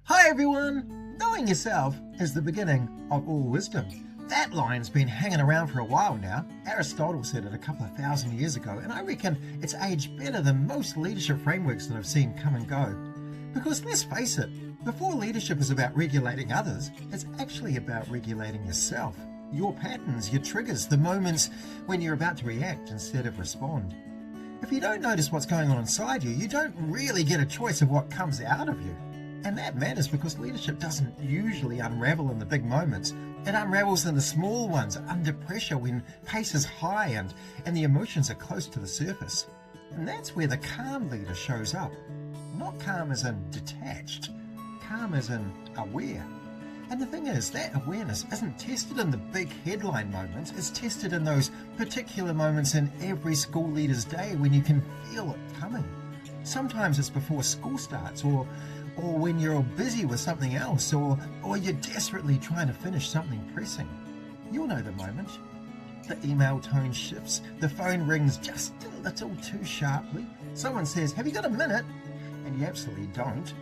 Hi everyone! Knowing yourself is the beginning of all wisdom. That line's been hanging around for a while now. Aristotle said it a couple of thousand years ago, and I reckon it's aged better than most leadership frameworks that I've seen come and go. Because let's face it, before leadership is about regulating others, it's actually about regulating yourself. Your patterns, your triggers, the moments when you're about to react instead of respond. If you don't notice what's going on inside you, you don't really get a choice of what comes out of you. And that matters because leadership doesn't usually unravel in the big moments. It unravels in the small ones, under pressure when pace is high and the emotions are close to the surface. And that's where the calm leader shows up. Not calm as in detached, calm as in aware. And the thing is, that awareness isn't tested in the big headline moments, it's tested in those particular moments in every school leader's day when you can feel it coming. Sometimes it's before school starts, or when you're busy with something else, or you're desperately trying to finish something pressing. You'll know the moment. The email tone shifts, the phone rings just a little too sharply, someone says, "Have you got a minute?" and you absolutely don't.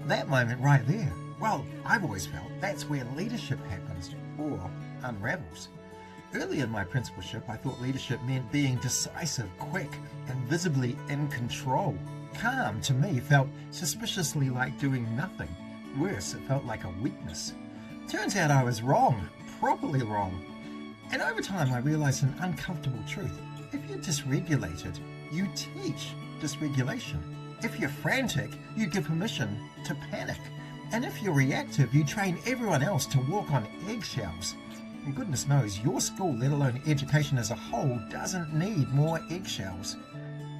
That moment right there, well, I've always felt that's where leadership happens, or unravels. Early in my principalship, I thought leadership meant being decisive, quick, and visibly in control. Calm, to me, felt suspiciously like doing nothing. Worse, it felt like a weakness. Turns out I was wrong, properly wrong. And over time, I realized an uncomfortable truth. If you're dysregulated, you teach dysregulation. If you're frantic, you give permission to panic. And if you're reactive, you train everyone else to walk on eggshells. And goodness knows, your school, let alone education as a whole, doesn't need more eggshells.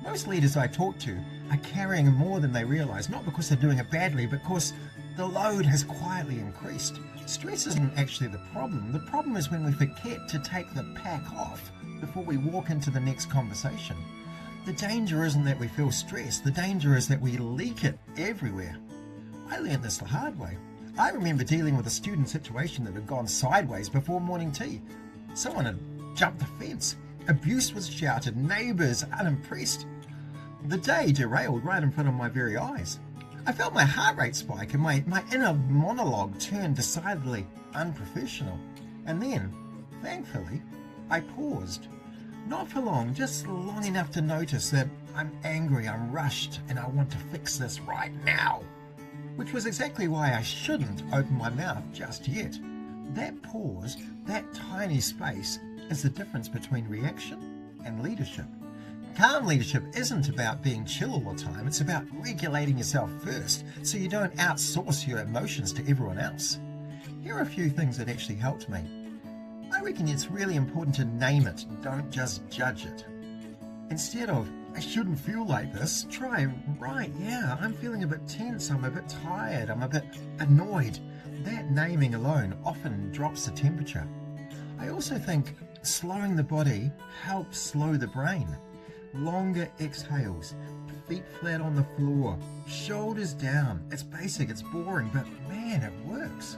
Most leaders I talk to are carrying more than they realize, not because they're doing it badly, but because the load has quietly increased. Stress isn't actually the problem. The problem is when we forget to take the pack off before we walk into the next conversation. The danger isn't that we feel stressed. The danger is that we leak it everywhere. I learned this the hard way. I remember dealing with a student situation that had gone sideways before morning tea. Someone had jumped the fence. Abuse was shouted, neighbours unimpressed. The day derailed right in front of my very eyes. I felt my heart rate spike and my inner monologue turn decidedly unprofessional. And then, thankfully, I paused. Not for long, just long enough to notice that I'm angry, I'm rushed, and I want to fix this right now. Which was exactly why I shouldn't open my mouth just yet. That pause, that tiny space, is the difference between reaction and leadership. Calm leadership isn't about being chill all the time, it's about regulating yourself first so you don't outsource your emotions to everyone else. Here are a few things that actually helped me. I reckon it's really important to name it, don't just judge it. Instead of, "I shouldn't feel like this," try, "Right, yeah, I'm feeling a bit tense, I'm a bit tired, I'm a bit annoyed." That naming alone often drops the temperature. I also think slowing the body helps slow the brain. Longer exhales, feet flat on the floor, shoulders down. It's basic, it's boring, but man, it works.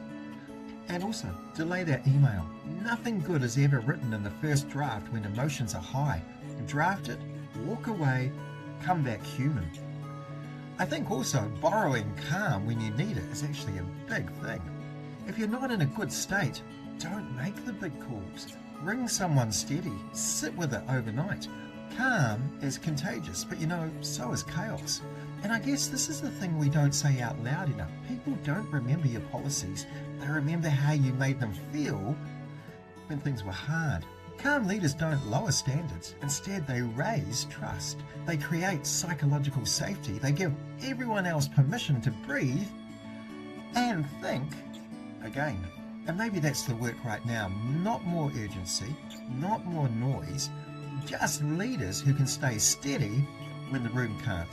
And also, delay that email. Nothing good is ever written in the first draft when emotions are high. Draft it, walk away, come back human. I think also borrowing calm when you need it is actually a big thing. If you're not in a good state, don't make the big calls. Ring someone steady, sit with it overnight. Calm is contagious, but so is chaos. And I guess this is the thing we don't say out loud enough. People don't remember your policies. They remember how you made them feel when things were hard. Calm leaders don't lower standards. Instead, they raise trust. They create psychological safety. They give everyone else permission to breathe and think again. And maybe that's the work right now. Not more urgency, not more noise, just leaders who can stay steady when the room can't.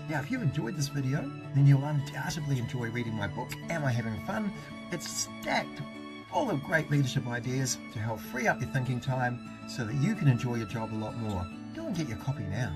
Now, if you've enjoyed this video, then you'll undoubtedly enjoy reading my book, Am I Having Fun? It's stacked full of great leadership ideas to help free up your thinking time so that you can enjoy your job a lot more. Go and get your copy now.